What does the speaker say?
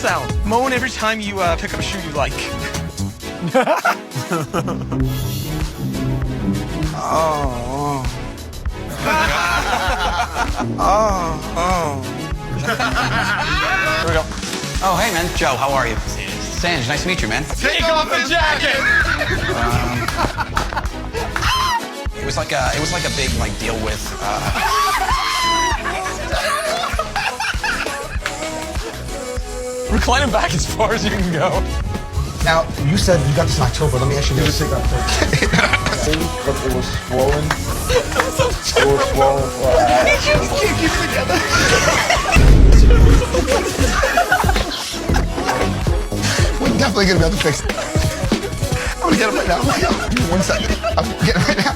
sound. Moan every time you pick up a shoe you like. Oh. Here we go. Oh, hey, man. Joe, how are you? Sanj, nice to meet you, man. Take off the jacket! It was like a big deal with. Recline him back as far as you can go. Now, you said you got this in October. Let me ask you this. It was swollen. It was swollen. Can't keep it together. We're definitely gonna be able to fix it. I'm gonna get it right now. Give me 1 second. I'm getting it right now.